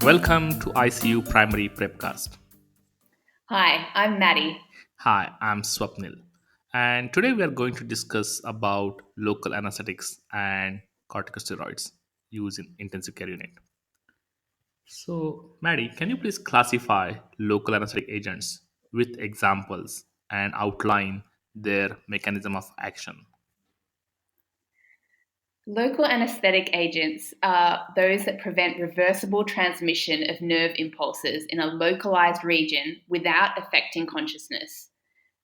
Welcome to ICU Primary Prepcast. Hi, I'm Maddie. Hi, I'm Swapnil, and today we are going to discuss about local anesthetics and corticosteroids used in intensive care unit. So, Maddie, can you please classify local anesthetic agents with examples and outline their mechanism of action? Local anesthetic agents are those that prevent reversible transmission of nerve impulses in a localized region without affecting consciousness.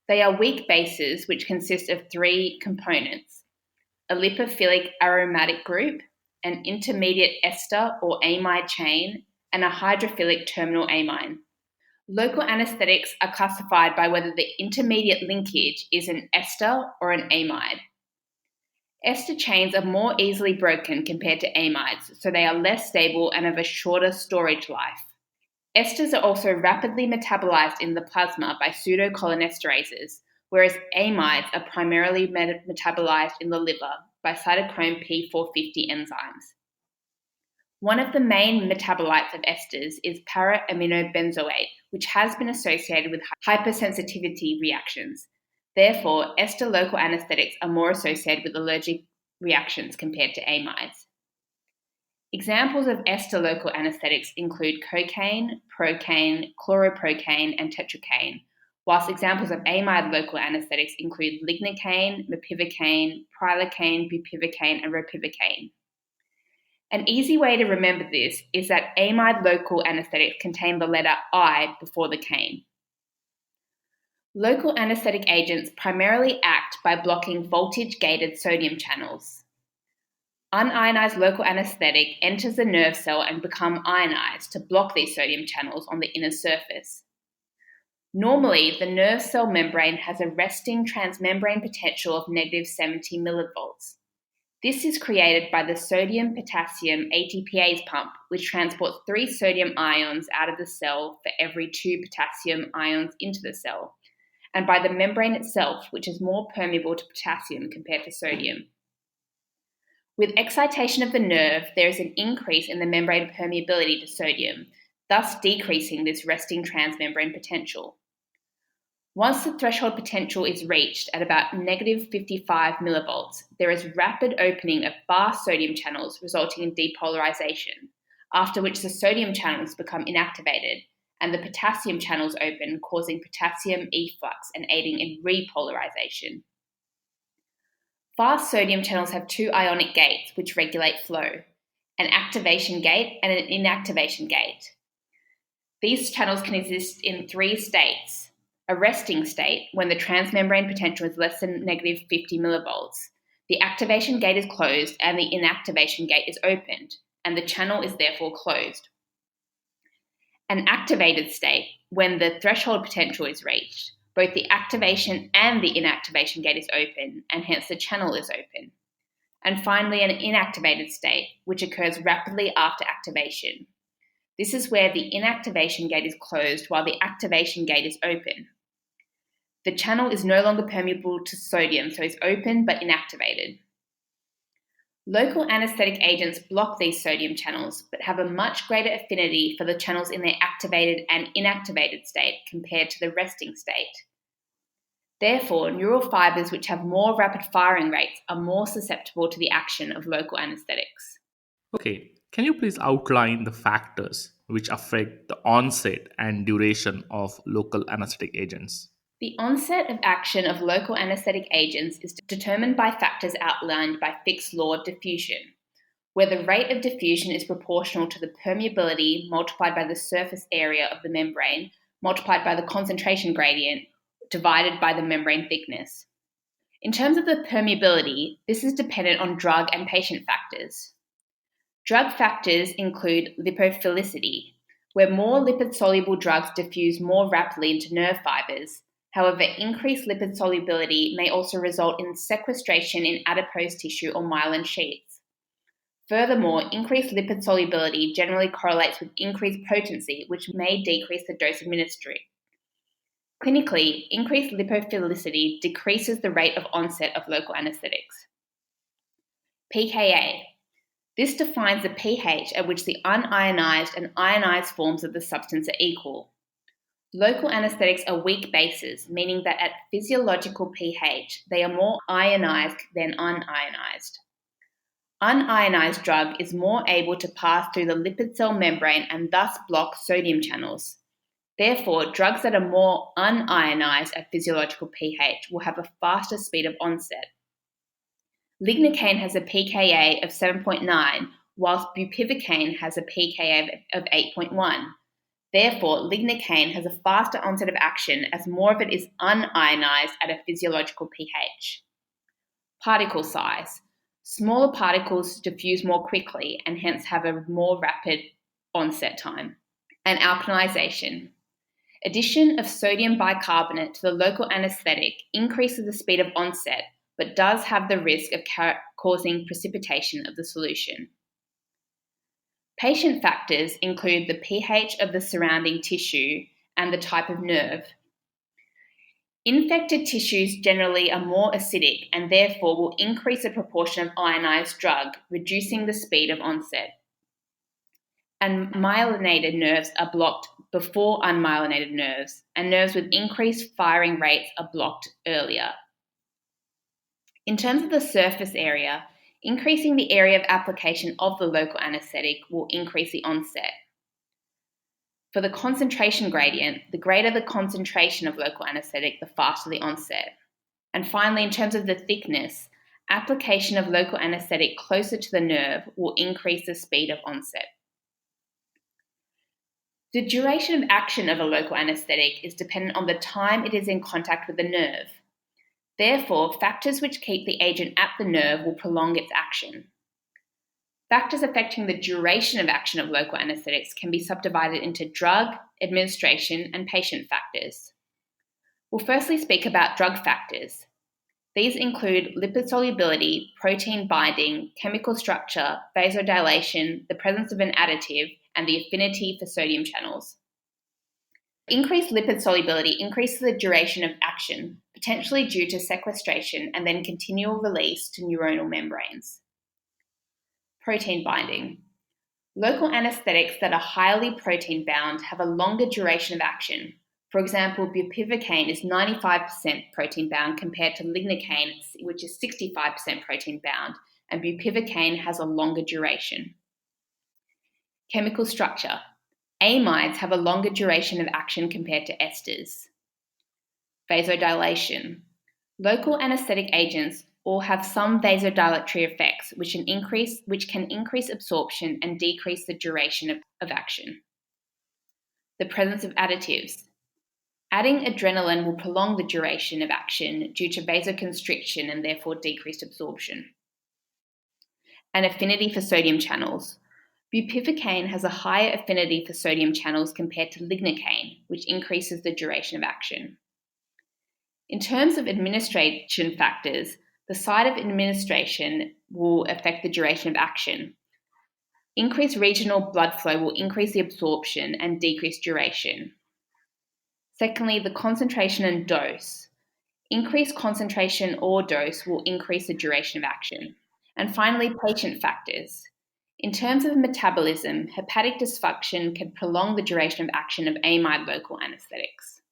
They are weak bases which consist of three components: a lipophilic aromatic group, an intermediate ester or amide chain, and a hydrophilic terminal amine. Local anesthetics are classified by whether the intermediate linkage is an ester or an amide. Ester chains are more easily broken compared to amides, so they are less stable and have a shorter storage life. Esters are also rapidly metabolized in the plasma by pseudocholinesterases, whereas amides are primarily metabolized in the liver by cytochrome P450 enzymes. One of the main metabolites of esters is para-aminobenzoate, which has been associated with hypersensitivity reactions. Therefore, ester local anesthetics are more associated with allergic reactions compared to amides. Examples of ester local anesthetics include cocaine, procaine, chloroprocaine, and tetracaine, whilst examples of amide local anesthetics include lignocaine, mepivacaine, prilocaine, bupivacaine, and ropivacaine. An easy way to remember this is that amide local anesthetics contain the letter I before the caine. Local anesthetic agents primarily act by blocking voltage-gated sodium channels. Unionized local anesthetic enters the nerve cell and becomes ionized to block these sodium channels on the inner surface. Normally, the nerve cell membrane has a resting transmembrane potential of negative 70 millivolts. This is created by the sodium-potassium ATPase pump, which transports 3 sodium ions out of the cell for every 2 potassium ions into the cell, and by the membrane itself, which is more permeable to potassium compared to sodium. With excitation of the nerve, there is an increase in the membrane permeability to sodium, thus decreasing this resting transmembrane potential. Once the threshold potential is reached at about negative 55 millivolts, there is rapid opening of fast sodium channels resulting in depolarization, after which the sodium channels become inactivated and the potassium channels open, causing potassium efflux and aiding in repolarization. Fast sodium channels have 2 ionic gates which regulate flow, an activation gate and an inactivation gate. These channels can exist in 3 states: a resting state, when the transmembrane potential is less than negative 50 millivolts. The activation gate is closed and the inactivation gate is opened, and the channel is therefore closed. An activated state, when the threshold potential is reached. Both the activation and the inactivation gate is open, and hence the channel is open. And finally, an inactivated state, which occurs rapidly after activation. This is where the inactivation gate is closed while the activation gate is open. The channel is no longer permeable to sodium, so is open but inactivated. Local anesthetic agents block these sodium channels, but have a much greater affinity for the channels in their activated and inactivated state compared to the resting state. Therefore, neural fibers which have more rapid firing rates are more susceptible to the action of local anesthetics. Okay, can you please outline the factors which affect the onset and duration of local anesthetic agents? The onset of action of local anesthetic agents is determined by factors outlined by Fick's law of diffusion, where the rate of diffusion is proportional to the permeability multiplied by the surface area of the membrane multiplied by the concentration gradient divided by the membrane thickness. In terms of the permeability, this is dependent on drug and patient factors. Drug factors include lipophilicity, where more lipid-soluble drugs diffuse more rapidly into nerve fibers. However, increased lipid solubility may also result in sequestration in adipose tissue or myelin sheaths. Furthermore, increased lipid solubility generally correlates with increased potency, which may decrease the dose administered. Clinically, increased lipophilicity decreases the rate of onset of local anesthetics. pKa. This defines the pH at which the unionized and ionized forms of the substance are equal. Local anesthetics are weak bases, meaning that at physiological pH, they are more ionized than unionized. Unionized drug is more able to pass through the lipid cell membrane and thus block sodium channels. Therefore, drugs that are more unionized at physiological pH will have a faster speed of onset. Lignocaine has a pKa of 7.9, whilst bupivacaine has a pKa of 8.1. Therefore, lignocaine has a faster onset of action as more of it is unionized at a physiological pH. Particle size. Smaller particles diffuse more quickly and hence have a more rapid onset time. And alkalization. Addition of sodium bicarbonate to the local anesthetic increases the speed of onset, but does have the risk of causing precipitation of the solution. Patient factors include the pH of the surrounding tissue and the type of nerve. Infected tissues generally are more acidic and therefore will increase the proportion of ionized drug, reducing the speed of onset. And myelinated nerves are blocked before unmyelinated nerves, and nerves with increased firing rates are blocked earlier. In terms of the surface area, increasing the area of application of the local anesthetic will increase the onset. For the concentration gradient, the greater the concentration of local anesthetic, the faster the onset. And finally, in terms of the thickness, application of local anesthetic closer to the nerve will increase the speed of onset. The duration of action of a local anesthetic is dependent on the time it is in contact with the nerve. Therefore, factors which keep the agent at the nerve will prolong its action. Factors affecting the duration of action of local anesthetics can be subdivided into drug, administration, and patient factors. We'll firstly speak about drug factors. These include lipid solubility, protein binding, chemical structure, vasodilation, the presence of an additive, and the affinity for sodium channels. Increased lipid solubility increases the duration of action, potentially due to sequestration and then continual release to neuronal membranes. Protein binding. Local anesthetics that are highly protein bound have a longer duration of action. For example, bupivacaine is 95% protein bound compared to lignocaine, which is 65% protein bound, and bupivacaine has a longer duration. Chemical structure. Amides have a longer duration of action compared to esters. Vasodilation. Local anesthetic agents all have some vasodilatory effects which can increase absorption and decrease the duration of action. The presence of additives. Adding adrenaline will prolong the duration of action due to vasoconstriction and therefore decreased absorption. An affinity for sodium channels. Bupivacaine has a higher affinity for sodium channels compared to lignocaine, which increases the duration of action. In terms of administration factors, the site of administration will affect the duration of action. Increased regional blood flow will increase the absorption and decrease duration. Secondly, the concentration and dose. Increased concentration or dose will increase the duration of action. And finally, patient factors. In terms of metabolism, hepatic dysfunction can prolong the duration of action of amide local anesthetics.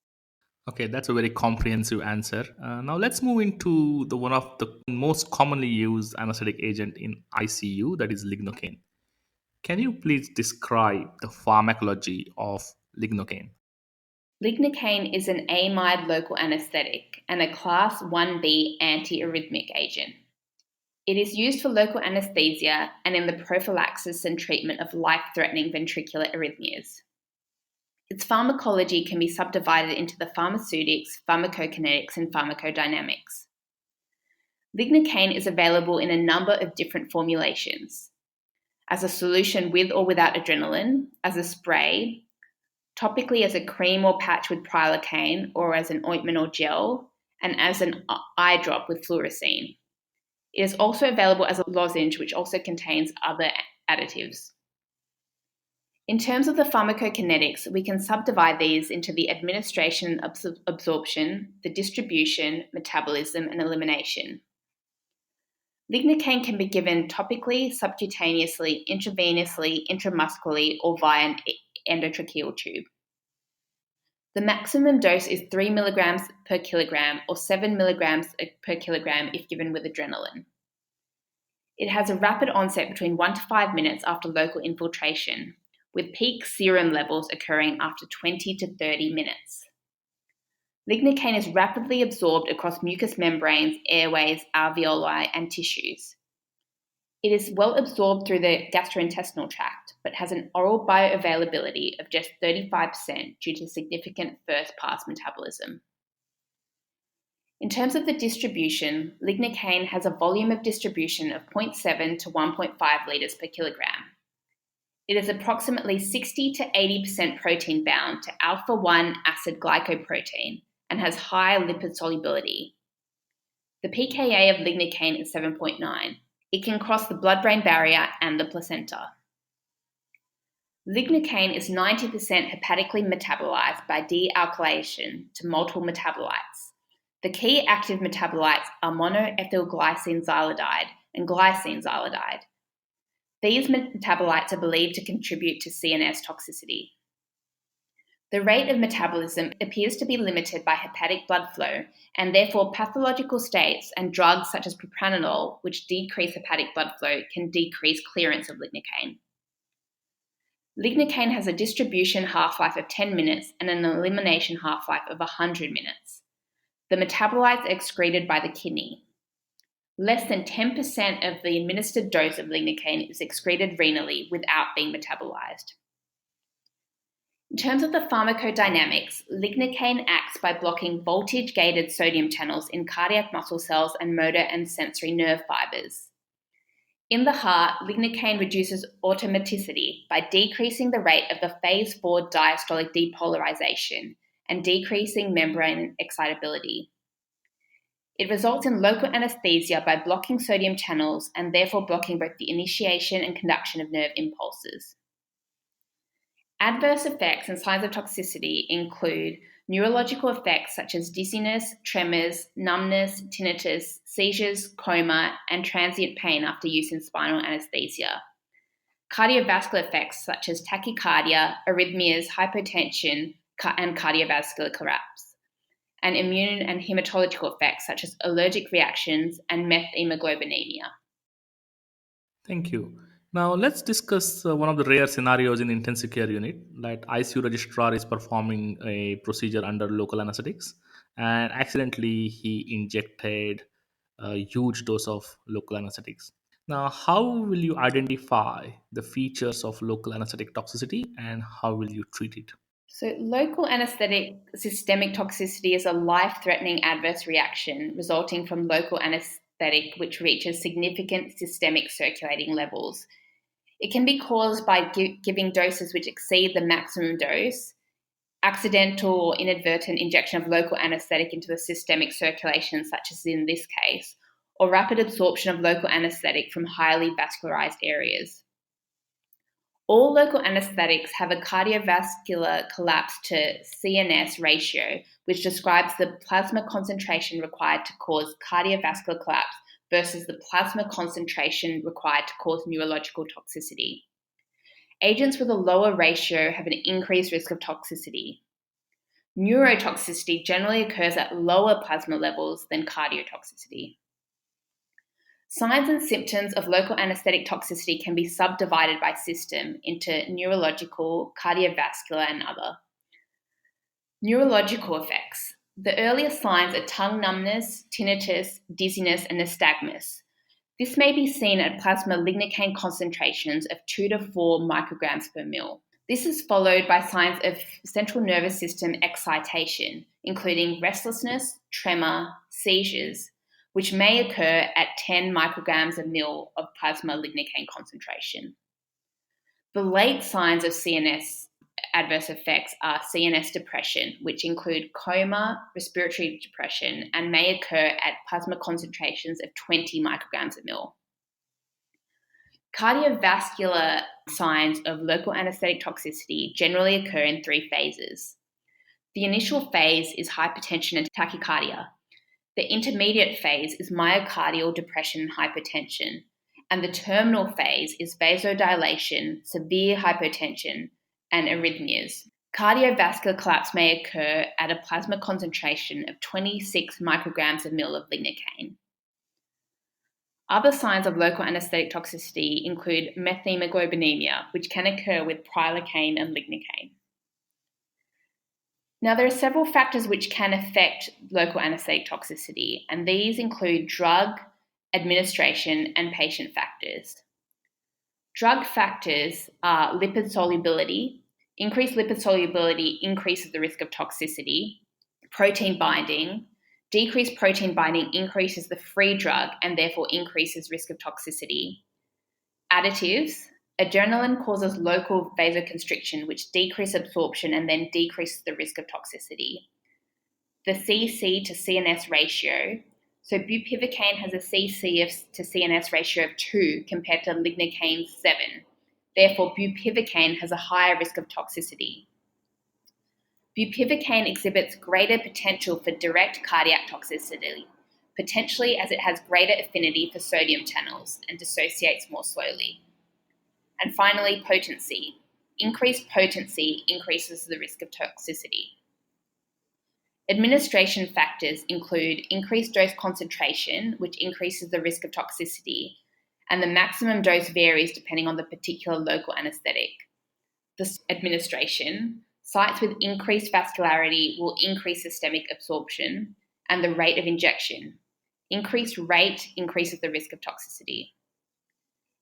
Okay, that's a very comprehensive answer. Now let's move into the one of the most commonly used anesthetic agent in ICU, that is lignocaine. Can you please describe the pharmacology of lignocaine? Lignocaine is an amide local anesthetic and a class 1B antiarrhythmic agent. It is used for local anesthesia and in the prophylaxis and treatment of life-threatening ventricular arrhythmias. Its pharmacology can be subdivided into the pharmaceutics, pharmacokinetics, and pharmacodynamics. Lignocaine is available in a number of different formulations: as a solution with or without adrenaline, as a spray, topically as a cream or patch with prilocaine or as an ointment or gel, and as an eye drop with fluorescein. It is also available as a lozenge, which also contains other additives. In terms of the pharmacokinetics, we can subdivide these into the administration, absorption, the distribution, metabolism, and elimination. Lignocaine can be given topically, subcutaneously, intravenously, intramuscularly, or via an endotracheal tube. The maximum dose is 3 milligrams per kilogram or 7 milligrams per kilogram if given with adrenaline. It has a rapid onset between 1 to 5 minutes after local infiltration, with peak serum levels occurring after 20 to 30 minutes. Lignocaine is rapidly absorbed across mucous membranes, airways, alveoli, and tissues. It is well absorbed through the gastrointestinal tract, but has an oral bioavailability of just 35% due to significant first-pass metabolism. In terms of the distribution, lignocaine has a volume of distribution of 0.7 to 1.5 litres per kilogram. It is approximately 60 to 80% protein bound to alpha-1 acid glycoprotein and has high lipid solubility. The pKa of lignocaine is 7.9. It can cross the blood-brain barrier and the placenta. Lignocaine is 90% hepatically metabolized by dealkylation to multiple metabolites. The key active metabolites are monoethylglycine xylidide and glycine xylidide. These metabolites are believed to contribute to CNS toxicity. The rate of metabolism appears to be limited by hepatic blood flow, and therefore pathological states and drugs such as propranolol, which decrease hepatic blood flow, can decrease clearance of lignocaine. Lignocaine has a distribution half-life of 10 minutes and an elimination half-life of 100 minutes. The metabolites are excreted by the kidney. Less than 10% of the administered dose of lignocaine is excreted renally without being metabolized. In terms of the pharmacodynamics, lignocaine acts by blocking voltage-gated sodium channels in cardiac muscle cells and motor and sensory nerve fibers. In the heart, lignocaine reduces automaticity by decreasing the rate of the phase 4 diastolic depolarization and decreasing membrane excitability. It results in local anesthesia by blocking sodium channels and therefore blocking both the initiation and conduction of nerve impulses. Adverse effects and signs of toxicity include neurological effects such as dizziness, tremors, numbness, tinnitus, seizures, coma, and transient pain after use in spinal anesthesia. Cardiovascular effects such as tachycardia, arrhythmias, hypotension, and cardiovascular collapse. And immune and hematological effects such as allergic reactions and methemoglobinemia. Thank you. Now let's discuss one of the rare scenarios in intensive care unit. That ICU registrar is performing a procedure under local anesthetics, and accidentally he injected a huge dose of local anesthetics. Now, how will you identify the features of local anesthetic toxicity, and how will you treat it? So, local anesthetic systemic toxicity is a life-threatening adverse reaction resulting from local anesthetic which reaches significant systemic circulating levels. It can be caused by giving doses which exceed the maximum dose, accidental or inadvertent injection of local anesthetic into the systemic circulation, such as in this case, or rapid absorption of local anesthetic from highly vascularized areas. All local anesthetics have a cardiovascular collapse to CNS ratio, which describes the plasma concentration required to cause cardiovascular collapse versus the plasma concentration required to cause neurological toxicity. Agents with a lower ratio have an increased risk of toxicity. Neurotoxicity generally occurs at lower plasma levels than cardiotoxicity. Signs and symptoms of local anesthetic toxicity can be subdivided by system into neurological, cardiovascular, and other. Neurological effects. The earliest signs are tongue numbness, tinnitus, dizziness, and nystagmus. This may be seen at plasma lignocaine concentrations of 2 to 4 micrograms per ml. This is followed by signs of central nervous system excitation, including restlessness, tremor, seizures, which may occur at 10 micrograms per ml of plasma lignocaine concentration. The late signs of CNS adverse effects are CNS depression, which include coma, respiratory depression, and may occur at plasma concentrations of 20 micrograms per ml. Cardiovascular signs of local anesthetic toxicity generally occur in 3 phases. The initial phase is hypertension and tachycardia. The intermediate phase is myocardial depression and hypertension, and the terminal phase is vasodilation, severe hypotension, and arrhythmias. Cardiovascular collapse may occur at a plasma concentration of 26 micrograms of mil of lignocaine. Other signs of local anesthetic toxicity include methemoglobinemia, which can occur with prilocaine and lignocaine. Now, there are several factors which can affect local anesthetic toxicity, and these include drug, administration, and patient factors. Drug factors are lipid solubility. Increased lipid solubility increases the risk of toxicity. Protein binding. Decreased protein binding increases the free drug and therefore increases risk of toxicity. Additives. Adrenaline causes local vasoconstriction, which decreases absorption and then decreases the risk of toxicity. The CC to CNS ratio. So bupivacaine has a CC to CNS ratio of 2 compared to lignocaine 7. Therefore, bupivacaine has a higher risk of toxicity. Bupivacaine exhibits greater potential for direct cardiac toxicity, potentially as it has greater affinity for sodium channels and dissociates more slowly. And finally, potency. Increased potency increases the risk of toxicity. Administration factors include increased dose concentration, which increases the risk of toxicity, and the maximum dose varies depending on the particular local anesthetic. The administration, sites with increased vascularity will increase systemic absorption, and the rate of injection. Increased rate increases the risk of toxicity.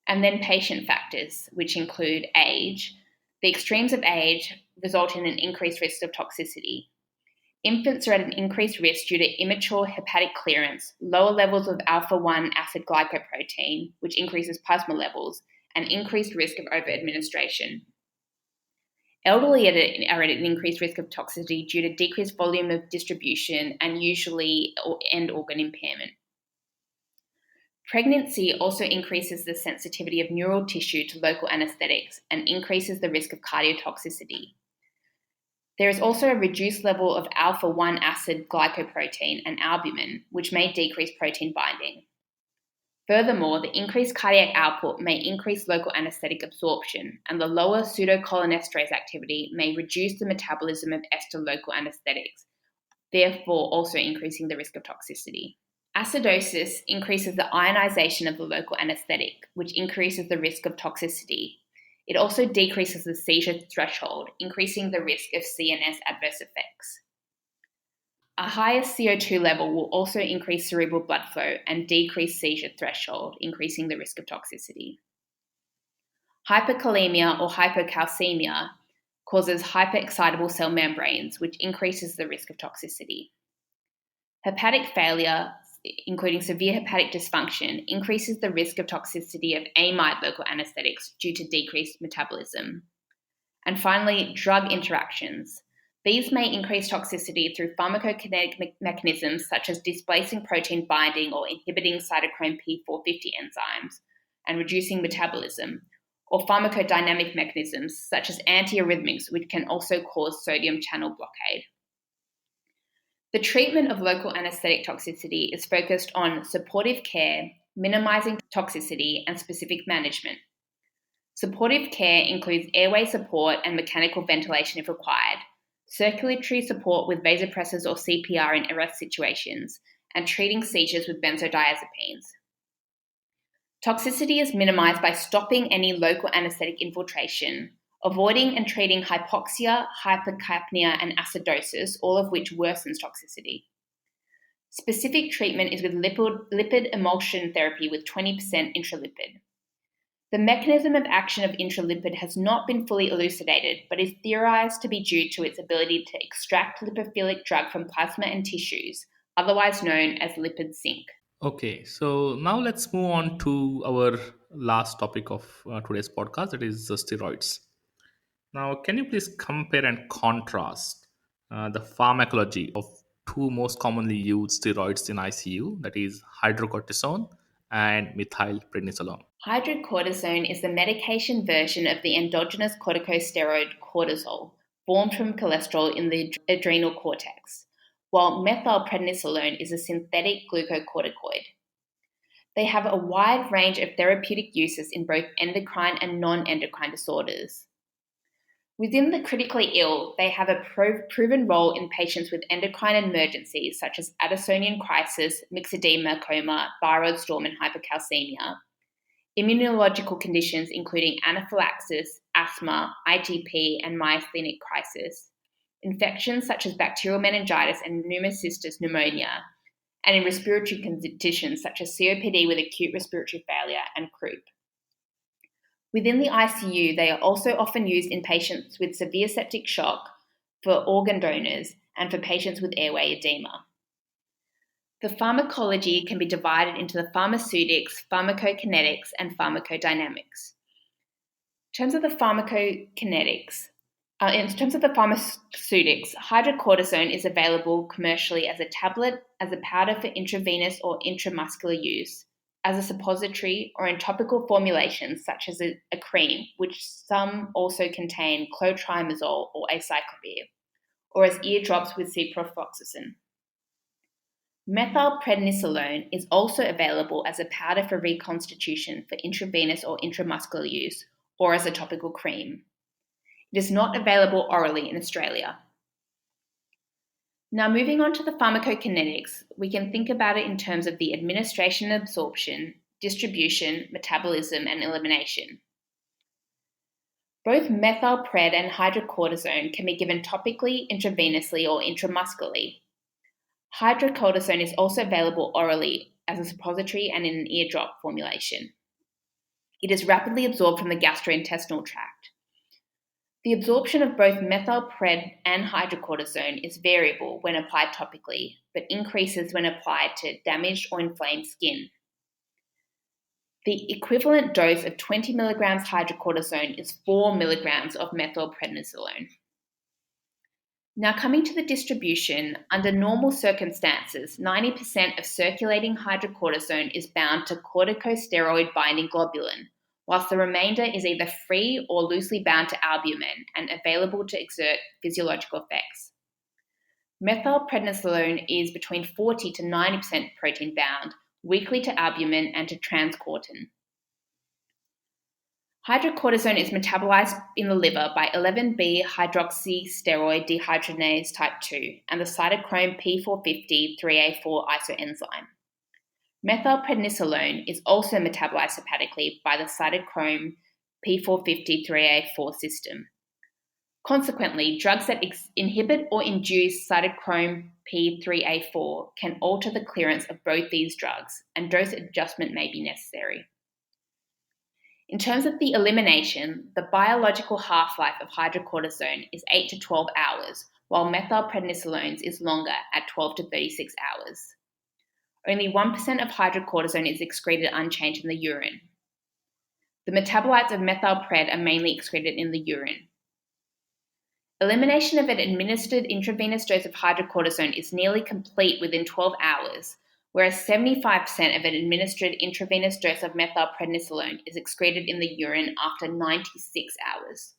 And then patient factors, which include age. The extremes of age result in an increased risk of toxicity. Infants are at an increased risk due to immature hepatic clearance, lower levels of alpha-1 acid glycoprotein, which increases plasma levels, and increased risk of over-administration. Elderly are at an increased risk of toxicity due to decreased volume of distribution and usually end organ impairment. Pregnancy also increases the sensitivity of neural tissue to local anesthetics and increases the risk of cardiotoxicity. There is also a reduced level of alpha-1 acid glycoprotein and albumin, which may decrease protein binding. Furthermore, the increased cardiac output may increase local anesthetic absorption, and the lower pseudocholinesterase activity may reduce the metabolism of ester local anesthetics, therefore also increasing the risk of toxicity. Acidosis increases the ionization of the local anesthetic, which increases the risk of toxicity. It also decreases the seizure threshold, increasing the risk of CNS adverse effects. A higher CO2 level will also increase cerebral blood flow and decrease seizure threshold, increasing the risk of toxicity. Hyperkalemia or hypocalcemia causes hyperexcitable cell membranes, which increases the risk of toxicity. Hepatic failure, including severe hepatic dysfunction, increases the risk of toxicity of amide local anesthetics due to decreased metabolism. And finally, drug interactions. These may increase toxicity through pharmacokinetic mechanisms such as displacing protein binding or inhibiting cytochrome P450 enzymes and reducing metabolism, or pharmacodynamic mechanisms such as antiarrhythmics, which can also cause sodium channel blockade. The treatment of local anesthetic toxicity is focused on supportive care, minimizing toxicity, and specific management. Supportive care includes airway support and mechanical ventilation if required, circulatory support with vasopressors or CPR in arrest situations, and treating seizures with benzodiazepines. Toxicity is minimized by stopping any local anesthetic infiltration, avoiding and treating hypoxia, hypercapnia, and acidosis, all of which worsens toxicity. Specific treatment is with lipid emulsion therapy with 20% intralipid. The mechanism of action of intralipid has not been fully elucidated, but is theorized to be due to its ability to extract lipophilic drug from plasma and tissues, otherwise known as lipid sink. Okay, so now let's move on to our last topic of today's podcast, that is the steroids. Now, can you please compare and contrast the pharmacology of two most commonly used steroids in ICU, that is hydrocortisone and methylprednisolone? Hydrocortisone is the medication version of the endogenous corticosteroid cortisol, formed from cholesterol in the adrenal cortex. while methylprednisolone is a synthetic glucocorticoid. They have a wide range of therapeutic uses in both endocrine and non-endocrine disorders. Within the critically ill, they have a proven role in patients with endocrine emergencies such as Addisonian crisis, myxedema, coma, thyroid storm, and hypercalcemia, immunological conditions including anaphylaxis, asthma, ITP, and myasthenic crisis, infections such as bacterial meningitis and pneumocystis pneumonia, and in respiratory conditions such as COPD with acute respiratory failure and croup. Within the ICU, they are also often used in patients with severe septic shock, for organ donors, and for patients with airway edema. The pharmacology can be divided into the pharmaceutics, pharmacokinetics, and pharmacodynamics. In terms of the pharmacokinetics, in terms of the pharmaceutics, hydrocortisone is available commercially as a tablet, as a powder for intravenous or intramuscular use, as a suppository, or in topical formulations such as a cream, which some also contain clotrimazole or acyclovir, or as eardrops with ciprofloxacin. Methylprednisolone is also available as a powder for reconstitution for intravenous or intramuscular use, or as a topical cream. It is not available orally in Australia. Now, moving on to the pharmacokinetics, we can think about it in terms of the administration and absorption, distribution, metabolism, and elimination. Both methylpred and hydrocortisone can be given topically, intravenously, or intramuscularly. Hydrocortisone is also available orally as a suppository and in an eardrop formulation. It is rapidly absorbed from the gastrointestinal tract. The absorption of both methylpred and hydrocortisone is variable when applied topically, but increases when applied to damaged or inflamed skin. The equivalent dose of 20 milligrams hydrocortisone is 4 milligrams of methylprednisolone. Now, coming to the distribution, under normal circumstances, 90% of circulating hydrocortisone is bound to corticosteroid binding globulin, whilst the remainder is either free or loosely bound to albumin and available to exert physiological effects. Methylprednisolone is between 40 to 90% protein bound, weakly to albumin and to transcortin. Hydrocortisone is metabolized in the liver by 11B-hydroxysteroid dehydrogenase type 2 and the cytochrome P450 3A4 isoenzyme. Methylprednisolone is also metabolized hepatically by the cytochrome P450 3A4 system. Consequently, drugs that inhibit or induce cytochrome P3A4 can alter the clearance of both these drugs, and dose adjustment may be necessary. In terms of the elimination, the biological half-life of hydrocortisone is 8 to 12 hours, while methylprednisolone's is longer at 12 to 36 hours. Only 1% of hydrocortisone is excreted unchanged in the urine. The metabolites of methylpred are mainly excreted in the urine. Elimination of an administered intravenous dose of hydrocortisone is nearly complete within 12 hours, whereas 75% of an administered intravenous dose of methylprednisolone is excreted in the urine after 96 hours.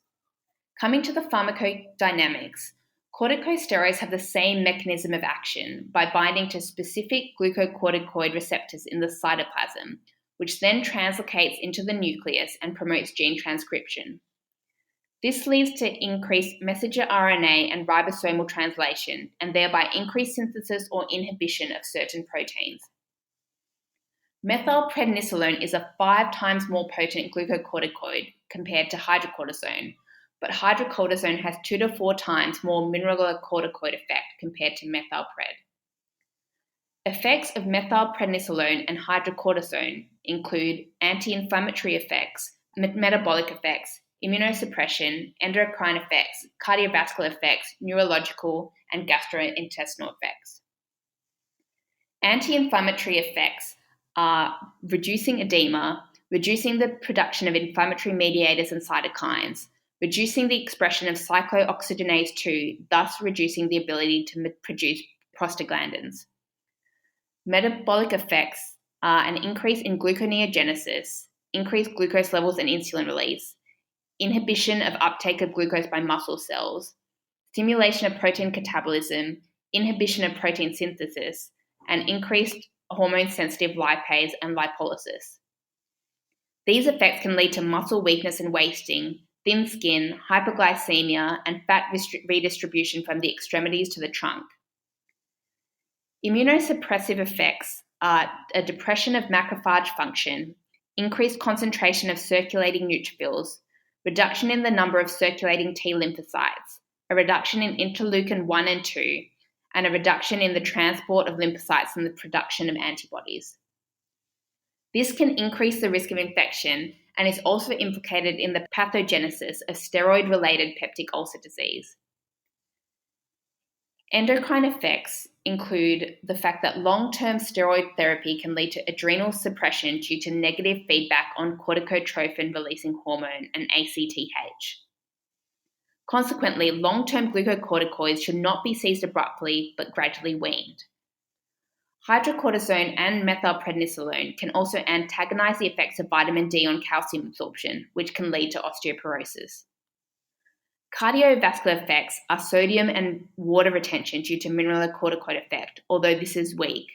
Coming to the pharmacodynamics, corticosteroids have the same mechanism of action by binding to specific glucocorticoid receptors in the cytoplasm, which then translocates into the nucleus and promotes gene transcription. This leads to increased messenger RNA and ribosomal translation, and thereby increased synthesis or inhibition of certain proteins. Methylprednisolone is a 5 times more potent glucocorticoid compared to hydrocortisone, but hydrocortisone has 2 to 4 times more mineralocorticoid effect compared to methylpred. Effects of methylprednisolone and hydrocortisone include anti-inflammatory effects, metabolic effects, immunosuppression, endocrine effects, cardiovascular effects, neurological, and gastrointestinal effects. Anti-inflammatory effects are reducing edema, reducing the production of inflammatory mediators and cytokines, reducing the expression of cyclooxygenase 2, thus reducing the ability to produce prostaglandins. Metabolic effects are an increase in gluconeogenesis, increased glucose levels and insulin release, inhibition of uptake of glucose by muscle cells, stimulation of protein catabolism, inhibition of protein synthesis, and increased hormone sensitive lipase and lipolysis. These effects can lead to muscle weakness and wasting, thin skin, hyperglycemia, and fat redistribution from the extremities to the trunk. Immunosuppressive effects are a depression of macrophage function, increased concentration of circulating neutrophils, reduction in the number of circulating T lymphocytes, a reduction in interleukin 1 and 2, and a reduction in the transport of lymphocytes and the production of antibodies. This can increase the risk of infection and is also implicated in the pathogenesis of steroid-related peptic ulcer disease. Endocrine effects include the fact that long-term steroid therapy can lead to adrenal suppression due to negative feedback on corticotrophin-releasing hormone and ACTH. Consequently, long-term glucocorticoids should not be ceased abruptly but gradually weaned. Hydrocortisone and methylprednisolone can also antagonize the effects of vitamin D on calcium absorption, which can lead to osteoporosis. Cardiovascular effects are sodium and water retention due to mineralocorticoid effect, although this is weak,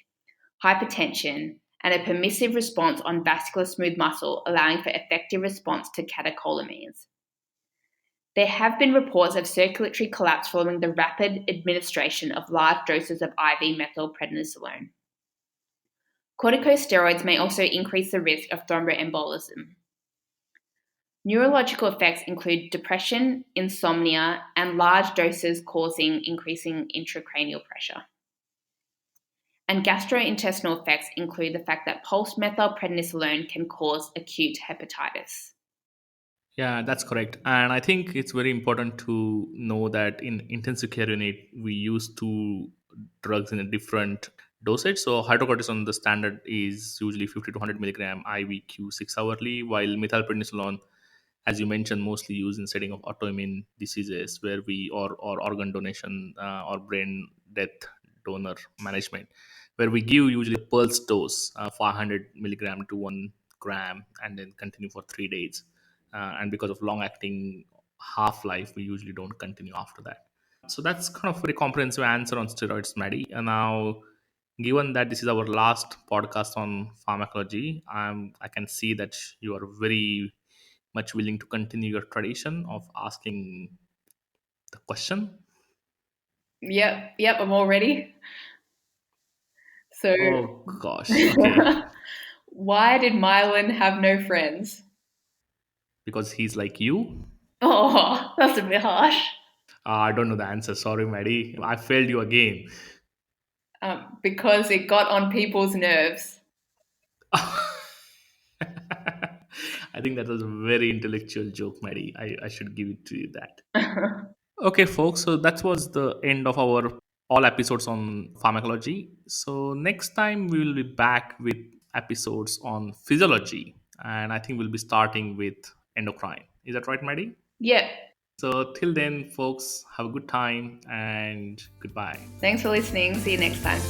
hypertension, and a permissive response on vascular smooth muscle, allowing for effective response to catecholamines. There have been reports of circulatory collapse following the rapid administration of large doses of IV methylprednisolone. Corticosteroids may also increase the risk of thromboembolism. Neurological effects include depression, insomnia, and large doses causing increasing intracranial pressure. And gastrointestinal effects include the fact that pulsed methylprednisolone can cause acute hepatitis. Yeah, that's correct. And I think it's very important to know that in intensive care unit, we use two drugs in a different dosage. So hydrocortisone, the standard is usually 50 to 100 milligram IVQ 6 hourly, while methylprednisolone, as you mentioned, mostly used in setting of autoimmune diseases where or organ donation or brain death donor management, where we give usually pulse dose 500 milligram to 1 gram and then continue for 3 days. And because of long acting half life, we usually don't continue after that. So that's kind of very comprehensive answer on steroids, Maddie. And now, given that this is our last podcast on pharmacology, I can see that you are very much willing to continue your tradition of asking the question. Yep, I'm all ready. So, Oh gosh, okay, why did Mylan have no friends? because he's like you. Oh, that's a bit harsh. I don't know the answer. Sorry, Maddie. I failed you again. Because it got on people's nerves. I think that was a very intellectual joke, Maddie. I should give it to you that. Okay, folks. So that was the end of our all episodes on pharmacology. So next time we will be back with episodes on physiology, and I think we'll be starting with endocrine. Is that right, Maddie? Yep. So till then, folks, have a good time and goodbye. Thanks for listening. See you next time.